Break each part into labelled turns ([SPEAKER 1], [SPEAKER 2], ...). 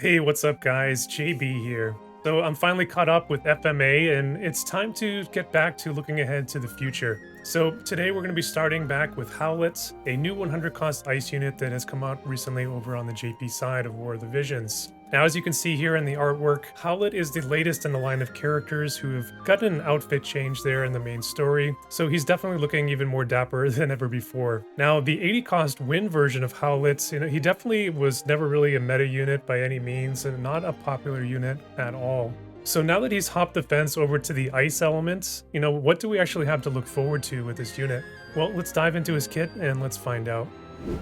[SPEAKER 1] Hey, what's up, guys? JB here. So, I'm finally caught up with FMA, and it's time to get back to looking ahead to the future. So, today we're going to be starting back with Howlet, a new 100 cost ice unit that has come out recently over on the JP side of War of the Visions. Now, as you can see here in the artwork, Howlet is the latest in the line of characters who have gotten an outfit change there in the main story, so he's definitely looking even more dapper than ever before. Now, the 80 cost win version of Howlet, he definitely was never really a meta unit by any means, and not a popular unit at all. So now that he's hopped the fence over to the ice elements, what do we actually have to look forward to with this unit? Well, let's dive into his kit and let's find out.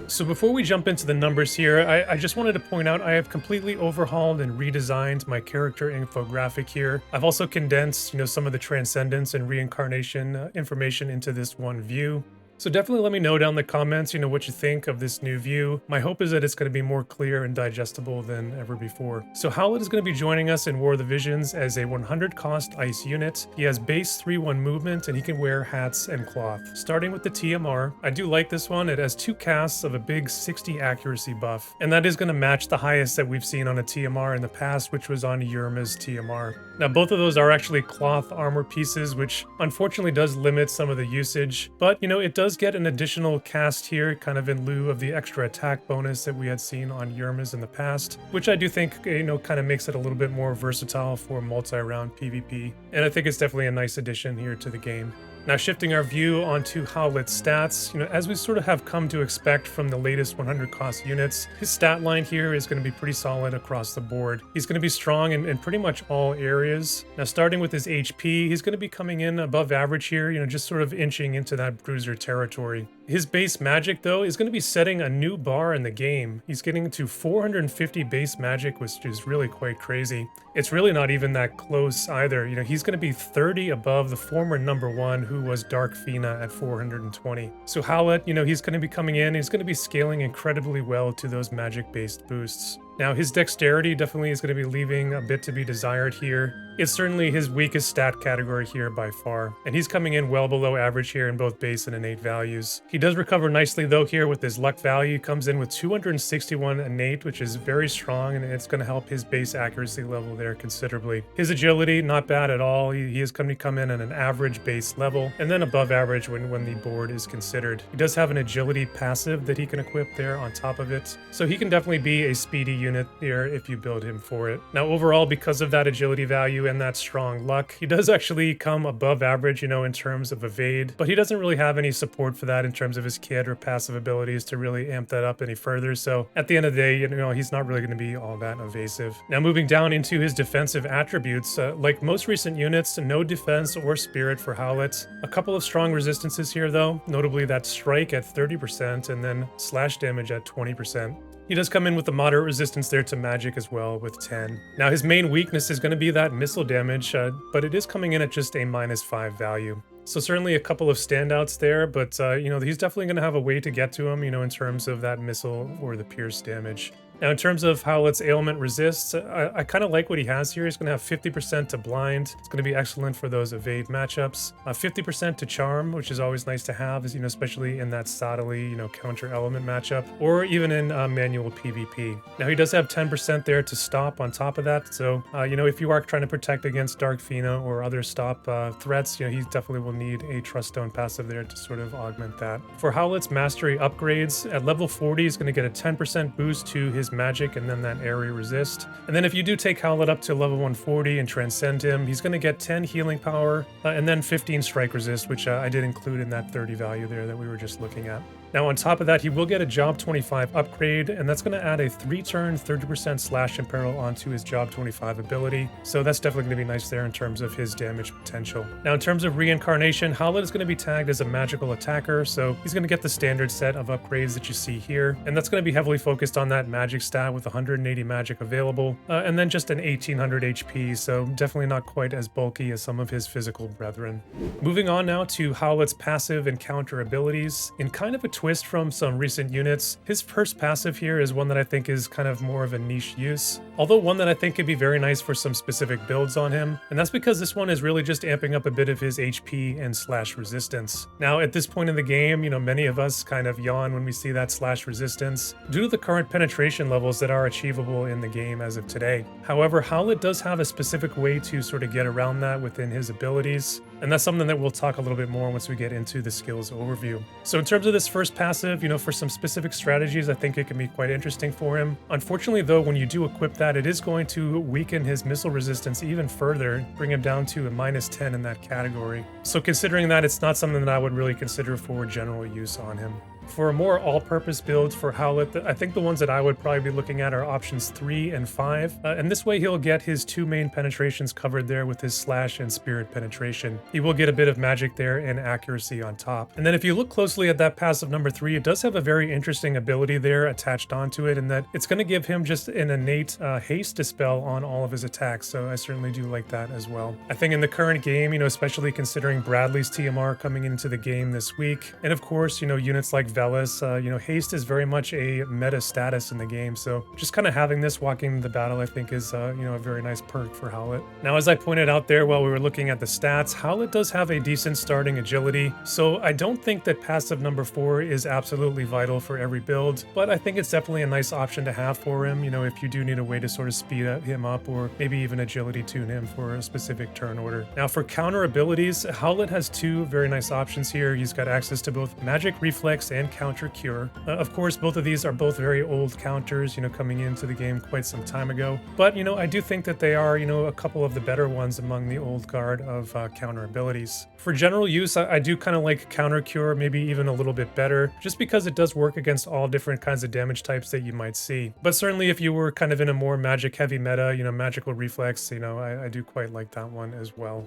[SPEAKER 1] So before we jump into the numbers here, I just wanted to point out I have completely overhauled and redesigned my character infographic here. I've also condensed, some of the transcendence and reincarnation information into this one view. So definitely let me know down in the comments, what you think of this new view. My hope is that it's going to be more clear and digestible than ever before. So Howlet is going to be joining us in War of the Visions as a 100 cost ice unit. He has base 3-1 movement and he can wear hats and cloth. Starting with the TMR, I do like this one. It has 2 casts of a big 60 accuracy buff, and that is going to match the highest that we've seen on a TMR in the past, which was on Yerma's TMR. Now both of those are actually cloth armor pieces, which unfortunately does limit some of the usage, but it does get an additional cast here, kind of in lieu of the extra attack bonus that we had seen on Yerma's in the past, which I do think, kind of makes it a little bit more versatile for multi-round PvP. And I think it's definitely a nice addition here to the game. Now shifting our view onto Howlet's stats, as we sort of have come to expect from the latest 100 cost units, his stat line here is going to be pretty solid across the board. He's going to be strong in pretty much all areas. Now starting with his HP, he's going to be coming in above average here, just sort of inching into that bruiser territory. His base magic, though, is going to be setting a new bar in the game. He's getting to 450 base magic, which is really quite crazy. It's really not even that close either. He's going to be 30 above the former #1, who was Dark Fina at 420. So Howlet, he's going to be coming in, he's going to be scaling incredibly well to those magic-based boosts. Now, his dexterity definitely is going to be leaving a bit to be desired here. It's certainly his weakest stat category here by far, and he's coming in well below average here in both base and innate values. He does recover nicely though here with his luck value. He comes in with 261 innate, which is very strong, and it's going to help his base accuracy level there considerably. His agility, not bad at all. He is going to come in at an average base level, and then above average when the board is considered. He does have an agility passive that he can equip there on top of it, so he can definitely be a speedy unit there if you build him for it. Now overall, because of that agility value and that strong luck, he does actually come above average, in terms of evade, but he doesn't really have any support for that in terms of his kit or passive abilities to really amp that up any further. So at the end of the day, he's not really going to be all that evasive. Now moving down into his defensive attributes, like most recent units, no defense or spirit for Howlet. A couple of strong resistances here though, notably that strike at 30% and then slash damage at 20%. He does come in with a moderate resistance there to magic as well with 10. Now his main weakness is going to be that missile damage, but it is coming in at just a -5 value. So certainly a couple of standouts there, but he's definitely going to have a way to get to him, in terms of that missile or the pierce damage. Now, in terms of Howlet's ailment resists, I kind of like what he has here. He's going to have 50% to blind. It's going to be excellent for those evade matchups. 50% to charm, which is always nice to have, especially in that subtly, counter element matchup, or even in manual PvP. Now, he does have 10% there to stop on top of that. So, if you are trying to protect against Dark Fina or other stop threats, he definitely will need a Trust Stone passive there to sort of augment that. For Howlet's mastery upgrades, at level 40, he's going to get a 10% boost to his magic and then that area resist. And then if you do take Howlet up to level 140 and transcend him, he's going to get 10 healing power and then 15 strike resist, which I did include in that 30 value there that we were just looking at. Now on top of that, he will get a Job 25 upgrade, and that's going to add a 3-turn 30% slash imperil onto his Job 25 ability. So that's definitely going to be nice there in terms of his damage potential. Now in terms of reincarnation, Howlet is going to be tagged as a magical attacker, so he's going to get the standard set of upgrades that you see here, and that's going to be heavily focused on that magic stat with 180 magic available, and then just an 1800 HP, so definitely not quite as bulky as some of his physical brethren. Moving on now to Howlet's passive and counter abilities. In kind of a twist from some recent units, his first passive here is one that I think is kind of more of a niche use, although one that I think could be very nice for some specific builds on him, and that's because this one is really just amping up a bit of his HP and slash resistance. Now at this point in the game, many of us kind of yawn when we see that slash resistance due to the current penetration levels that are achievable in the game as of today. However, Howlet does have a specific way to sort of get around that within his abilities, and that's something that we'll talk a little bit more once we get into the skills overview. So in terms of this first passive, for some specific strategies, I think it can be quite interesting for him. Unfortunately though, when you do equip that, it is going to weaken his missile resistance even further, bring him down to a -10 in that category. So considering that, it's not something that I would really consider for general use on him. For a more all-purpose build for Howlet, I think the ones that I would probably be looking at are options 3 and 5, and this way he'll get his 2 main penetrations covered there with his slash and spirit penetration. He will get a bit of magic there and accuracy on top. And then if you look closely at that passive number 3, it does have a very interesting ability there attached onto it, in that it's going to give him just an innate haste dispel on all of his attacks, so I certainly do like that as well. I think in the current game, especially considering Bradley's TMR coming into the game this week, and of course, units like Velis, haste is very much a meta status in the game, so just kind of having this walking into the battle I think is a very nice perk for Howlet. Now, as I pointed out there while we were looking at the stats, Howlet does have a decent starting agility, so I don't think that passive number 4 is absolutely vital for every build, but I think it's definitely a nice option to have for him, if you do need a way to sort of speed him up or maybe even agility tune him for a specific turn order. Now for counter abilities, Howlet has 2 very nice options here. He's got access to both magic reflex and counter cure. Of course, both of these are both very old counters, coming into the game quite some time ago. But, I do think that they are, a couple of the better ones among the old guard of counter abilities. For general use, I do kind of like counter cure, maybe even a little bit better, just because it does work against all different kinds of damage types that you might see. But certainly if you were kind of in a more magic heavy meta, magical reflex, I do quite like that one as well.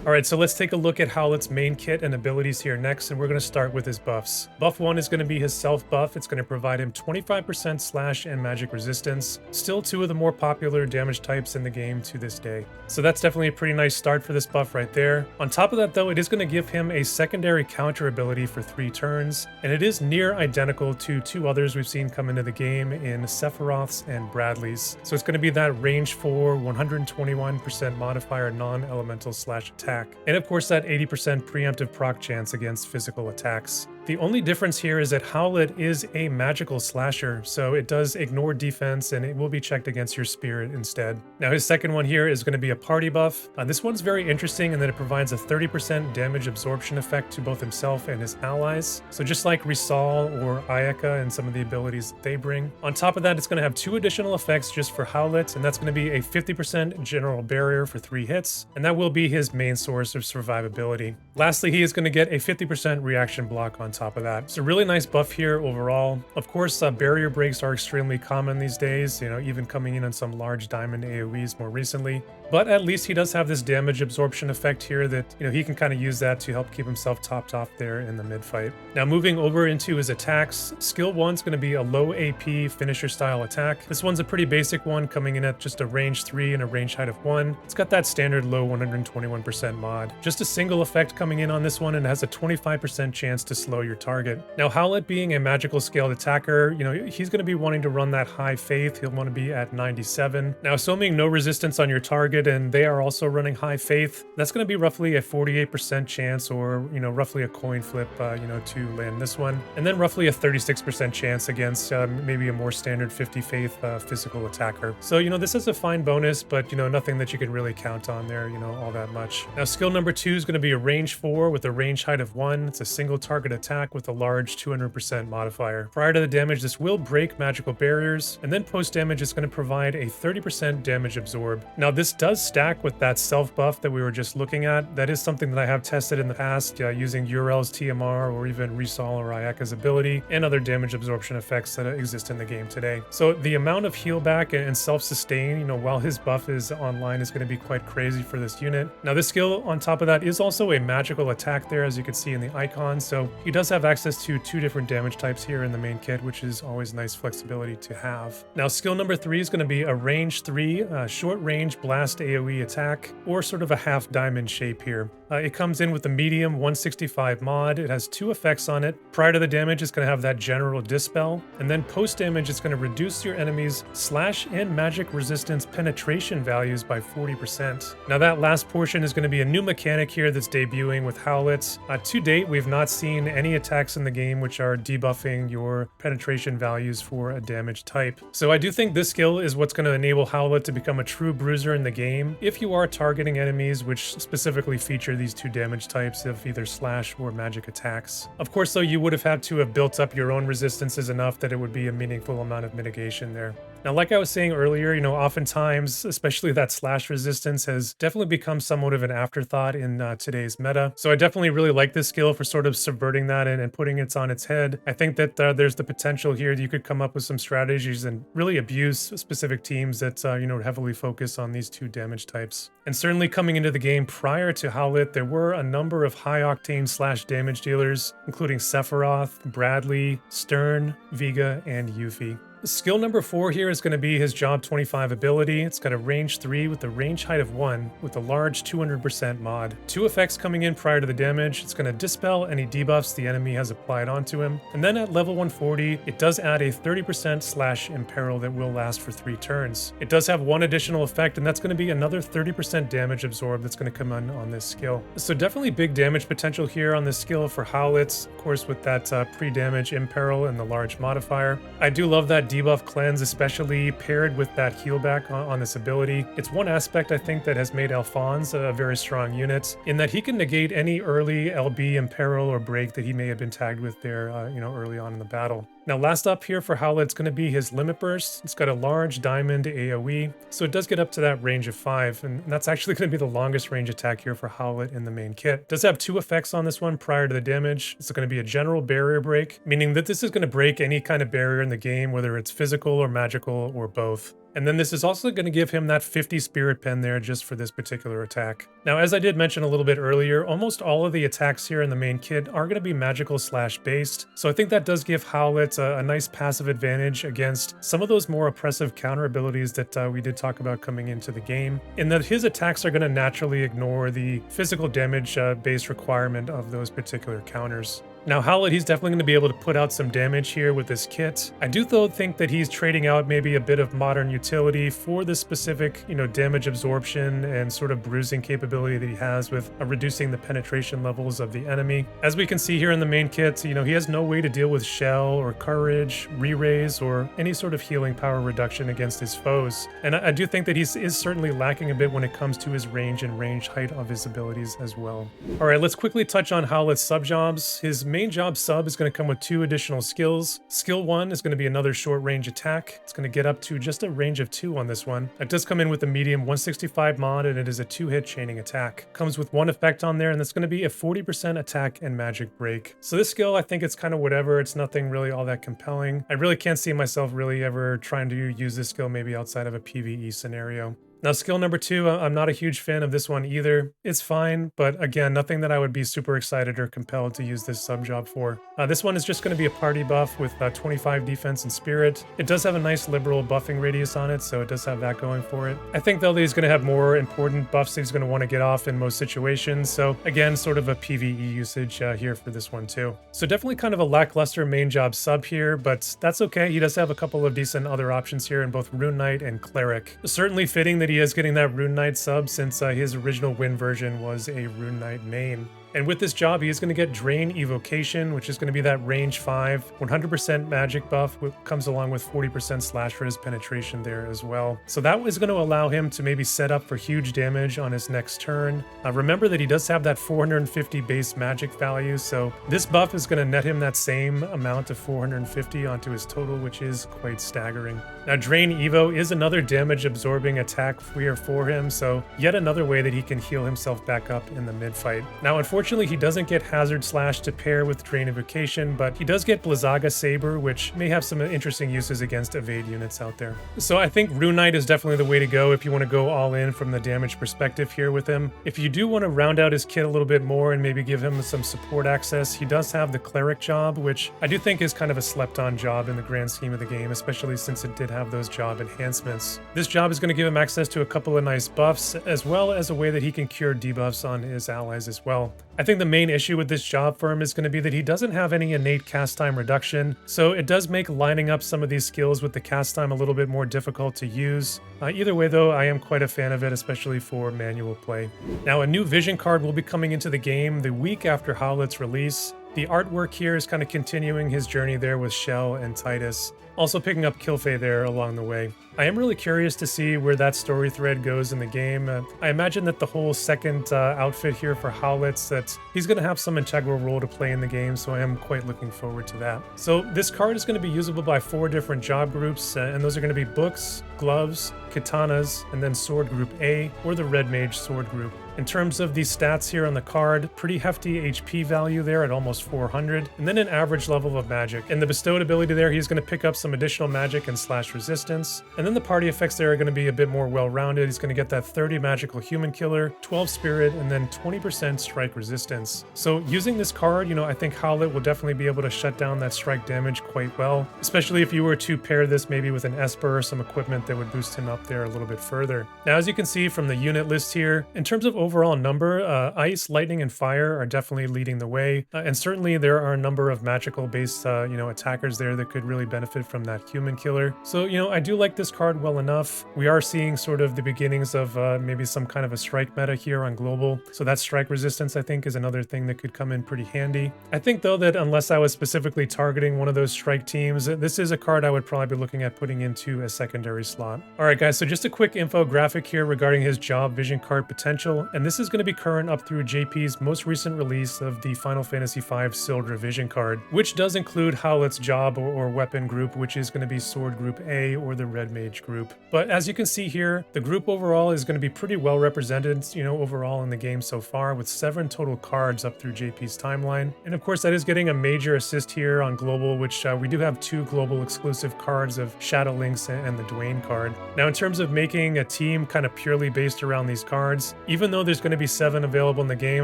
[SPEAKER 1] All right, so let's take a look at Howlet's main kit and abilities here next, and we're going to start with his buffs. Buff 1 is going to be his self buff. It's going to provide him 25% slash and magic resistance, still 2 of the more popular damage types in the game to this day. So that's definitely a pretty nice start for this buff right there. On top of that though, it is going to give him a secondary counter ability for 3 turns, and it is near identical to 2 others we've seen come into the game in Sephiroth's and Bradley's. So it's going to be that range 4, 121% modifier non-elemental slash attack, and of course that 80% preemptive proc chance against physical attacks. The only difference here is that Howlet is a magical slasher, so it does ignore defense and it will be checked against your spirit instead. Now his second one here is going to be a party buff. This one's very interesting in that it provides a 30% damage absorption effect to both himself and his allies. So just like Risal or Ayaka and some of the abilities that they bring. On top of that, it's going to have 2 additional effects just for Howlet, and that's going to be a 50% general barrier for 3 hits, and that will be his main source of survivability. Lastly, he is going to get a 50% reaction block on top of that. It's a really nice buff here overall. Of course, barrier breaks are extremely common these days, even coming in on some large diamond AoEs more recently. But at least he does have this damage absorption effect here that, he can kind of use that to help keep himself topped off there in the mid-fight. Now moving over into his attacks, skill 1's going to be a low AP finisher style attack. This one's a pretty basic one, coming in at just a range 3 and a range height of 1. It's got that standard low 121% mod. Just a single effect coming in on this one, and it has a 25% chance to slow your target. Now Howlet being a magical scaled attacker, he's going to be wanting to run that high faith. He'll want to be at 97. Now assuming no resistance on your target and they are also running high faith, that's going to be roughly a 48% chance, or roughly a coin flip to land this one, and then roughly a 36% chance against maybe a more standard 50 faith physical attacker. So this is a fine bonus, but nothing that you can really count on there all that much. Now skill number 2 is going to be a range 4 with a range height of 1. It's a single target attack with a large 200% modifier. Prior to the damage, this will break magical barriers, and then post damage is going to provide a 30% damage absorb. Now this does stack with that self buff that we were just looking at. That is something that I have tested in the past using Urel's TMR or even Risal or Ayaka's ability and other damage absorption effects that exist in the game today. So the amount of heal back and self-sustain, while his buff is online, is going to be quite crazy for this unit. Now this skill on top of that is also a magical attack there, as you can see in the icon, so he does have access to 2 different damage types here in the main kit, which is always nice flexibility to have. Now skill number 3 is going to be a range 3 short range blast AoE attack, or sort of a half diamond shape here. It comes in with the medium 165 mod. It has 2 effects on it. Prior to the damage, it's going to have that general dispel, and then post damage, it's going to reduce your enemy's slash and magic resistance penetration values by 40%. Now that last portion is going to be a new mechanic here that's debuting with Howlet. To date, we've not seen any attacks in the game which are debuffing your penetration values for a damage type. So I do think this skill is what's going to enable Howlet to become a true bruiser in the game if you are targeting enemies which specifically feature these 2 damage types of either slash or magic attacks. Of course, though, you would have had to have built up your own resistances enough that it would be a meaningful amount of mitigation there. Now, like I was saying earlier, oftentimes, especially that slash resistance has definitely become somewhat of an afterthought in today's meta. So I definitely really like this skill for sort of subverting that and putting it on its head. I think that there's the potential here that you could come up with some strategies and really abuse specific teams that, heavily focus on these 2 damage types. And certainly coming into the game prior to Howlet, there were a number of high-octane slash damage dealers, including Sephiroth, Bradley, Stern, Vega, and Yuffie. Skill number 4 here is going to be his Job 25 ability. It's got a range 3 with a range height of 1 with a large 200% mod. 2 effects coming in prior to the damage. It's going to dispel any debuffs the enemy has applied onto him. And then at level 140, it does add a 30% slash imperil that will last for 3 turns. It does have 1 additional effect, and that's going to be another 30% damage absorb that's going to come in on this skill. So definitely big damage potential here on this skill for Howlet, of course with that pre-damage imperil and the large modifier. I do love that debuff cleanse, especially paired with that heal back on this ability. It's one aspect I think that has made Alphonse a very strong unit, in that he can negate any early LB imperil or break that he may have been tagged with there, early on in the battle. Now last up here for Howlet is going to be his Limit Burst. It's got a large diamond AoE, so it does get up to that range of 5, and that's actually going to be the longest range attack here for Howlet in the main kit. It does have 2 effects on this one prior to the damage. It's going to be a general barrier break, meaning that this is going to break any kind of barrier in the game, whether it's physical or magical or both. And then this is also going to give him that 50 spirit pen there just for this particular attack. Now, as I did mention a little bit earlier, almost all of the attacks here in the main kit are going to be magical slash based. So I think that does give Howlet a nice passive advantage against some of those more oppressive counter abilities that we did talk about coming into the game, in that his attacks are going to naturally ignore the physical damage based requirement of those particular counters. Now Howlet, he's definitely going to be able to put out some damage here with this kit. I do though think that he's trading out maybe a bit of modern utility for this specific, damage absorption and sort of bruising capability that he has with reducing the penetration levels of the enemy. As we can see here in the main kit, he has no way to deal with shell or courage, re-raise, or any sort of healing power reduction against his foes. And I do think that he is certainly lacking a bit when it comes to his range and range height of his abilities as well. All right, let's quickly touch on Howlet's subjobs. His main job sub is going to come with 2 additional skills. Skill 1 is going to be another short range attack. It's going to get up to just a range of 2 on this one. It does come in with a medium 165 mod, and it is a 2-hit chaining attack. Comes with 1 effect on there, and that's going to be a 40% attack and magic break. So this skill, I think it's kind of whatever. It's nothing really all that compelling. I really can't see myself really ever trying to use this skill maybe outside of a PvE scenario. Now, skill number 2, I'm not a huge fan of this one either. It's fine, but again, nothing that I would be super excited or compelled to use this sub job for. This one is just going to be a party buff with 25 defense and spirit. It does have a nice liberal buffing radius on it, so it does have that going for it. I think though that he's going to have more important buffs that he's going to want to get off in most situations, so again, sort of a PvE usage here for this one too. So definitely kind of a lackluster main job sub here, but that's okay. He does have a couple of decent other options here in both Rune Knight and Cleric. Certainly fitting that he is getting that Rune Knight sub, since his original win version was a Rune Knight main. And with this job, he is going to get Drain Evocation, which is going to be that range 5, 100% magic buff, which comes along with 40% slash for his penetration there as well. So that is going to allow him to maybe set up for huge damage on his next turn. Remember that he does have that 450 base magic value, so this buff is going to net him that same amount of 450 onto his total, which is quite staggering. Now, Drain Evo is another damage absorbing attack here for him, so yet another way that he can heal himself back up in the mid-fight. Now, unfortunately, Unfortunately, he doesn't get Hazard Slash to pair with Drainification, but he does get Blizzaga Saber, which may have some interesting uses against evade units out there. So I think Rune Knight is definitely the way to go if you want to go all in from the damage perspective here with him. If you do want to round out his kit a little bit more and maybe give him some support access, he does have the Cleric job, which I do think is kind of a slept-on job in the grand scheme of the game, especially since it did have those job enhancements. This job is going to give him access to a couple of nice buffs, as well as a way that he can cure debuffs on his allies as well. I think the main issue with this job for him is going to be that he doesn't have any innate cast time reduction, so it does make lining up some of these skills with the cast time a little bit more difficult to use. Either way though, I am quite a fan of it, especially for manual play. Now, a new Vision card will be coming into the game the week after Howlet's release. The artwork here is kind of continuing his journey there with Shell and Titus, also picking up Kilfei there along the way. I am really curious to see where that story thread goes in the game. I imagine that the whole second outfit here for Howlet's, that he's going to have some integral role to play in the game, so I am quite looking forward to that. So this card is going to be usable by 4 different job groups, and those are going to be Books, Gloves, Katanas, and then Sword Group A, or the Red Mage Sword Group. In terms of the stats here on the card, pretty hefty HP value there at almost 400, and then an average level of magic. And the bestowed ability there, he's going to pick up some additional magic and slash resistance. And then the party effects there are going to be a bit more well-rounded. He's going to get that 30 magical human killer, 12 spirit, and then 20% strike resistance. So using this card, I think Howlet will definitely be able to shut down that strike damage quite well, especially if you were to pair this maybe with an Esper or some equipment that would boost him up there a little bit further. Now, as you can see from the unit list here, in terms of overall number, Ice, Lightning, and Fire are definitely leading the way, and certainly there are a number of magical-based, attackers there that could really benefit from that human killer. So, I do like this card well enough. We are seeing sort of the beginnings of maybe some kind of a strike meta here on global, so that strike resistance, I think, is another thing that could come in pretty handy. I think, though, that unless I was specifically targeting one of those strike teams, this is a card I would probably be looking at putting into a secondary slot. Alright guys, so just a quick infographic here regarding his job vision card potential, and this is going to be current up through JP's most recent release of the Final Fantasy V Sildra Vision card, which does include Howlet's job or weapon group, which is going to be Sword Group A or the Red Mage group. But as you can see here, the group overall is going to be pretty well represented, overall in the game so far, with 7 total cards up through JP's timeline. And of course, that is getting a major assist here on global, which we do have 2 global exclusive cards of Shadow Lynx and the Dwayne card. Now, in terms of making a team kind of purely based around these cards, even though there's going to be 7 available in the game,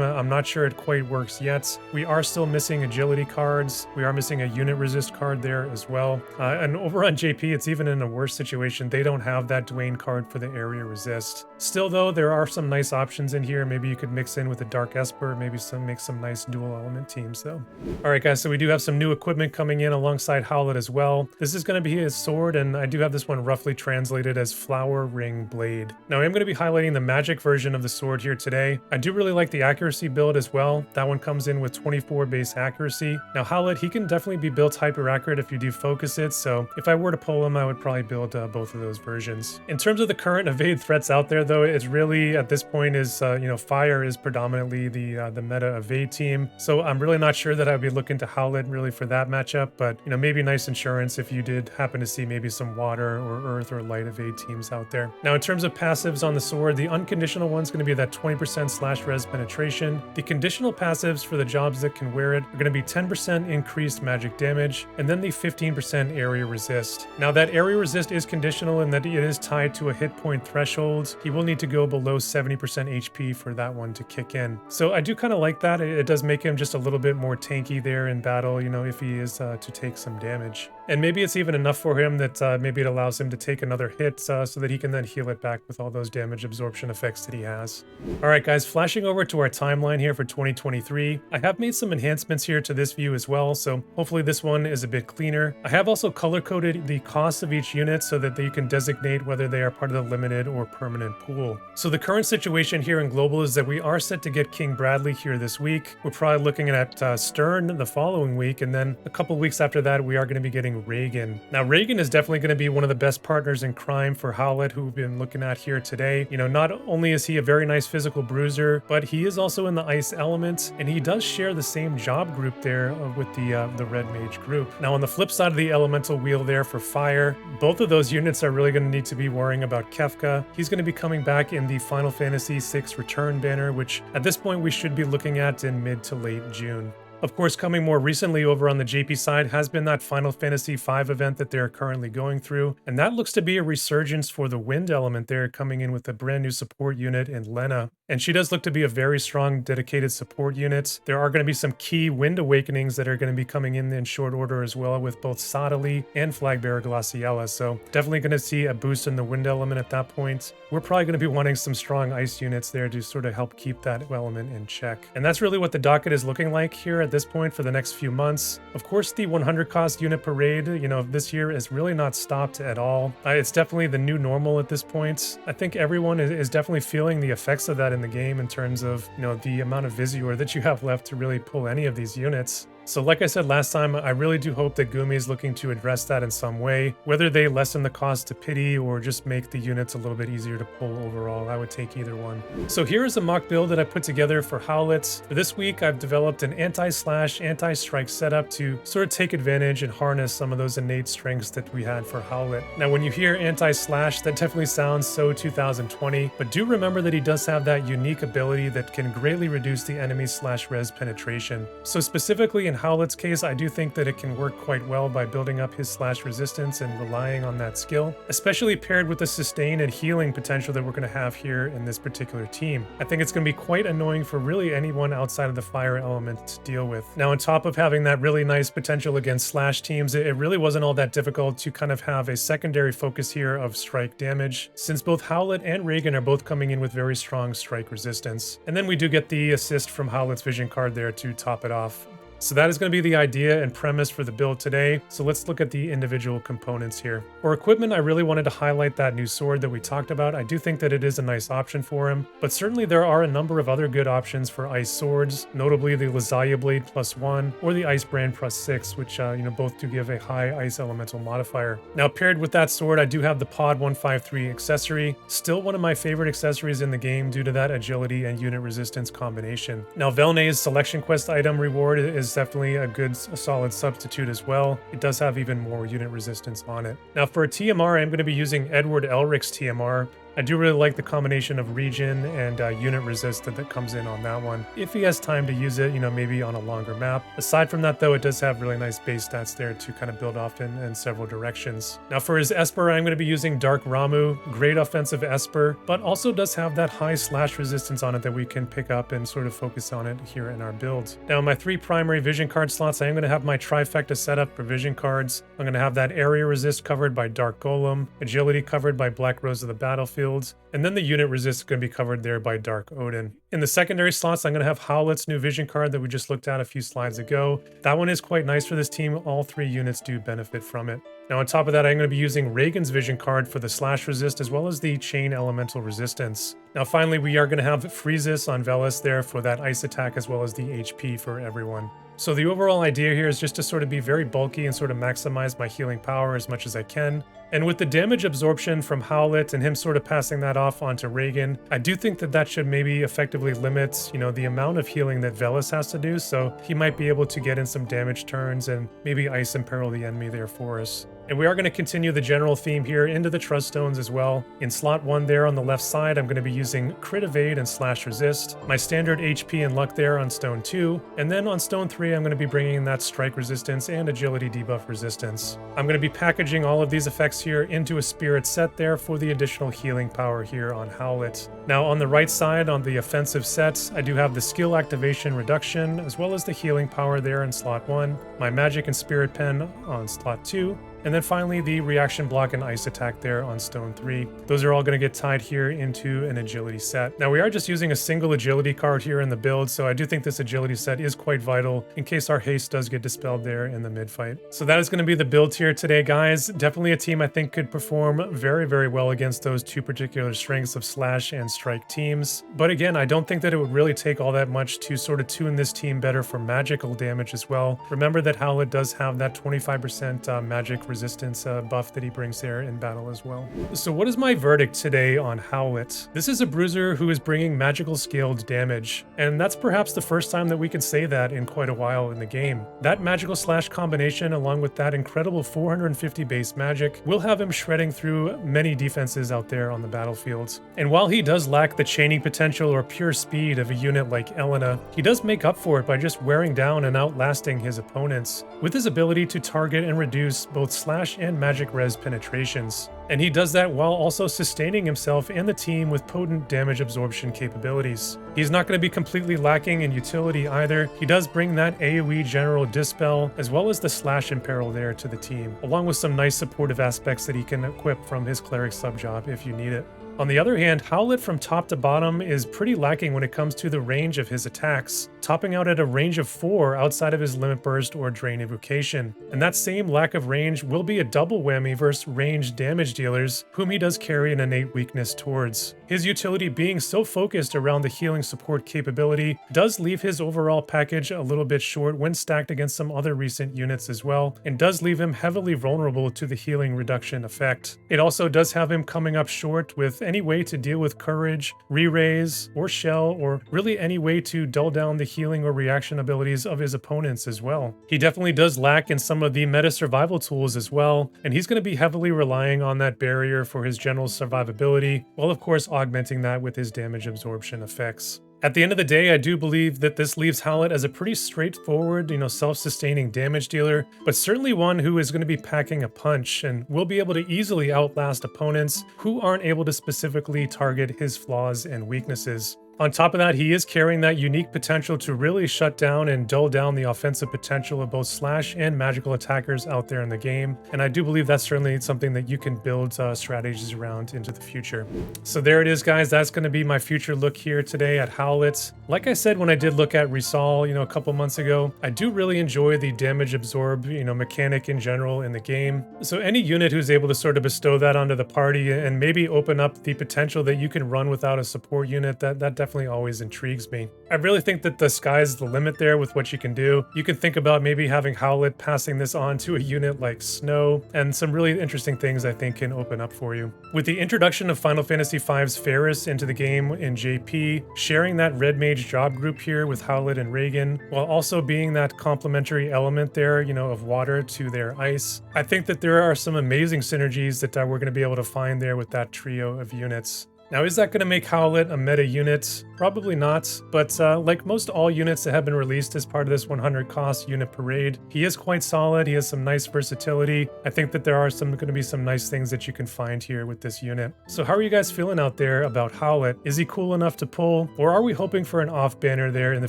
[SPEAKER 1] I'm not sure it quite works yet. We are still missing agility cards. We are missing a unit resist card there as well. And over on JP, it's even in a worse situation. They don't have that Dwayne card for the area resist. Still though, there are some nice options in here. Maybe you could mix in with a Dark Esper, maybe make some nice dual element teams though. Alright guys, so we do have some new equipment coming in alongside Howlet as well. This is going to be his sword, and I do have this one roughly translated as Flower Ring Blade. Now I'm going to be highlighting the magic version of the sword here today. I do really like the accuracy build as well. That one comes in with 24 base accuracy. Now Howlet, he can definitely be built hyper accurate if you do focus it, so if I were to pull him, I would probably build both of those versions. In terms of the current evade threats out there though, it's really at this point is, Fire is predominantly the meta evade team, so I'm really not sure that I'd be looking to Howlet really for that matchup, but maybe nice insurance if you did happen to see maybe some water or earth or light evade teams out there. Now in terms of passives on the sword, the unconditional one's going to be that 20% slash res penetration. The conditional passives for the jobs that can wear it are going to be 10% increased magic damage, and then the 15% area resist. Now that area resist is conditional in that it is tied to a hit point threshold. He will need to go below 70% HP for that one to kick in. So I do kind of like that. It does make him just a little bit more tanky there in battle, if he is to take some damage. And maybe it's even enough for him that maybe it allows him to take another hit so that he can then heal it back with all those damage absorption effects that he has. Alright guys, flashing over to our timeline here for 2023, I have made some enhancements here to this view as well, so hopefully this one is a bit cleaner. I have also color-coded the cost of each unit so that you can designate whether they are part of the limited or permanent pool. So the current situation here in Global is that we are set to get King Bradley here this week. We're probably looking at Stern the following week, and then a couple weeks after that we are going to be getting using Reagan. Now, Reagan is definitely going to be one of the best partners in crime for Howlet, who we've been looking at here today. You know, not only is he a very nice physical bruiser, but he is also in the ice element, and he does share the same job group there with the red mage group. Now, on the flip side of the elemental wheel there for fire, both of those units are really going to need to be worrying about Kefka. He's going to be coming back in the Final Fantasy VI Return banner, which at this point we should be looking at in mid to late June. Of course, coming more recently over on the JP side has been that Final Fantasy V event that they're currently going through, and that looks to be a resurgence for the wind element there, coming in with a brand new support unit in Lena. And she does look to be a very strong, dedicated support unit. There are going to be some key wind awakenings that are going to be coming in short order as well, with both Sadali and Flagbearer Glaciella, so definitely going to see a boost in the wind element at that point. We're probably going to be wanting some strong ice units there to sort of help keep that element in check. And that's really what the docket is looking like here at this point for the next few months. Of course, the 100 cost unit parade, you know, this year is really not stopped at all. It's definitely the new normal at this point. I think everyone is definitely feeling the effects of that in the game in terms of, you know, the amount of Visior that you have left to really pull any of these units. So like I said last time, I really do hope that Gumi is looking to address that in some way, whether they lessen the cost to pity or just make the units a little bit easier to pull overall. I would take either one. So here is a mock build that I put together for Howlet. For this week, I've developed an anti-slash, anti-strike setup to sort of take advantage and harness some of those innate strengths that we had for Howlet. Now, when you hear anti-slash, that definitely sounds so 2020, but do remember that he does have that unique ability that can greatly reduce the enemy's slash res penetration. So specifically in Howlet's case, I do think that it can work quite well by building up his slash resistance and relying on that skill, especially paired with the sustain and healing potential that we're going to have here in this particular team. I think it's going to be quite annoying for really anyone outside of the fire element to deal with. Now, on top of having that really nice potential against slash teams, it really wasn't all that difficult to kind of have a secondary focus here of strike damage, since both Howlet and Reagan are both coming in with very strong strike resistance. And then we do get the assist from Howlet's vision card there to top it off. So that is going to be the idea and premise for the build today. So let's look at the individual components here. For equipment, I really wanted to highlight that new sword that we talked about. I do think that it is a nice option for him, but certainly there are a number of other good options for ice swords, notably the Lazaya Blade +1 or the Ice Brand +6, which you know, both do give a high ice elemental modifier. Now, paired with that sword, I do have the Pod 153 accessory, still one of my favorite accessories in the game due to that agility and unit resistance combination. Now, Velnay's selection quest item reward is definitely a solid substitute as well. It does have even more unit resistance on it. Now, for a TMR, I'm going to be using Edward Elric's TMR. I do really like the combination of regen and unit resist that comes in on that one. If he has time to use it, you know, maybe on a longer map. Aside from that, though, it does have really nice base stats there to kind of build off in several directions. Now, for his Esper, I'm going to be using Dark Ramu. Great offensive Esper, but also does have that high slash resistance on it that we can pick up and sort of focus on it here in our build. Now, my 3 primary vision card slots, I am going to have my trifecta setup for vision cards. I'm going to have that area resist covered by Dark Golem, agility covered by Black Rose of the Battlefield, and then the unit resist is going to be covered there by Dark Odin. In the secondary slots, I'm going to have Howlet's new vision card that we just looked at a few slides ago. That one is quite nice for this team. All 3 units do benefit from it. Now, on top of that, I'm going to be using Reagan's vision card for the slash resist as well as the chain elemental resistance. Now, finally, we are going to have Freezus on Velis there for that ice attack as well as the HP for everyone. So the overall idea here is just to sort of be very bulky and sort of maximize my healing power as much as I can. And with the damage absorption from Howlet and him sort of passing that off onto Reagan, I do think that that should maybe effectively limit, you know, the amount of healing that Velis has to do. So he might be able to get in some damage turns and maybe ice imperil the enemy there for us. And we are going to continue the general theme here into the Trust Stones as well. In slot 1 there on the left side, I'm going to be using Crit Evade and Slash Resist. My standard HP and Luck there on Stone 2. And then on Stone 3, I'm going to be bringing in that Strike Resistance and Agility Debuff Resistance. I'm going to be packaging all of these effects here into a Spirit set there for the additional healing power here on Howlet. Now on the right side, on the offensive sets, I do have the Skill Activation Reduction, as well as the healing power there in slot 1. My Magic and Spirit Pen on slot 2. And then finally, the reaction block and ice attack there on stone 3. Those are all going to get tied here into an agility set. Now we are just using a single agility card here in the build, so I do think this agility set is quite vital in case our haste does get dispelled there in the mid fight. So that is going to be the build here today, guys. Definitely a team I think could perform very, very well against those two particular strengths of slash and strike teams. But again, I don't think that it would really take all that much to sort of tune this team better for magical damage as well. Remember that Howlet does have that 25% magic resistance buff that he brings there in battle as well. So what is my verdict today on Howlet? This is a bruiser who is bringing magical scaled damage, and that's perhaps the first time that we can say that in quite a while in the game. That magical slash combination along with that incredible 450 base magic will have him shredding through many defenses out there on the battlefield. And while he does lack the chaining potential or pure speed of a unit like Elena, he does make up for it by just wearing down and outlasting his opponents with his ability to target and reduce both slash and magic res penetrations. And he does that while also sustaining himself and the team with potent damage absorption capabilities. He's not going to be completely lacking in utility either. He does bring that AoE general dispel as well as the slash imperil there to the team, along with some nice supportive aspects that he can equip from his cleric subjob if you need it. On the other hand, Howlet from top to bottom is pretty lacking when it comes to the range of his attacks, topping out at a range of 4 outside of his limit burst or drain evocation. And that same lack of range will be a double whammy versus ranged damage dealers, whom he does carry an innate weakness towards. His utility being so focused around the healing support capability does leave his overall package a little bit short when stacked against some other recent units as well, and does leave him heavily vulnerable to the healing reduction effect. It also does have him coming up short with any way to deal with courage, re-raise, or shell, or really any way to dull down the healing or reaction abilities of his opponents as well. He definitely does lack in some of the meta survival tools as well, and he's going to be heavily relying on that barrier for his general survivability, while of course augmenting that with his damage absorption effects. At the end of the day, I do believe that this leaves Howlet as a pretty straightforward, self-sustaining damage dealer, but certainly one who is going to be packing a punch and will be able to easily outlast opponents who aren't able to specifically target his flaws and weaknesses. On top of that, he is carrying that unique potential to really shut down and dull down the offensive potential of both slash and magical attackers out there in the game, and I do believe that's certainly something that you can build strategies around into the future. So there it is, guys. That's going to be my future look here today at Howlet. Like I said when I did look at Risol, a couple months ago, I do really enjoy the damage absorb, mechanic in general in the game. So any unit who's able to sort of bestow that onto the party and maybe open up the potential that you can run without a support unit, that definitely always intrigues me. I really think that the sky's the limit there with what you can do. You can think about maybe having Howlet passing this on to a unit like Snow, and some really interesting things I think can open up for you. With the introduction of Final Fantasy V's Ferris into the game in JP, sharing that Red Mage job group here with Howlet and Reagan, while also being that complementary element there, of water to their ice, I think that there are some amazing synergies that we're going to be able to find there with that trio of units. Now, is that going to make Howlet a meta unit? Probably not, but like most all units that have been released as part of this 100 cost unit parade, he is quite solid. He has some nice versatility. I think that there are going to be some nice things that you can find here with this unit. So how are you guys feeling out there about Howlet? Is he cool enough to pull, or are we hoping for an off banner there in the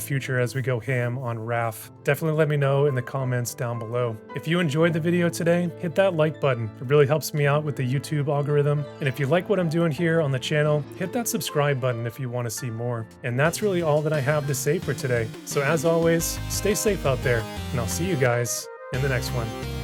[SPEAKER 1] future as we go ham on Wrath? Definitely let me know in the comments down below. If you enjoyed the video today, hit that like button. It really helps me out with the YouTube algorithm. And if you like what I'm doing here on the channel, hit that subscribe button if you want to see more. And that's really all that I have to say for today. So as always, stay safe out there, and I'll see you guys in the next one.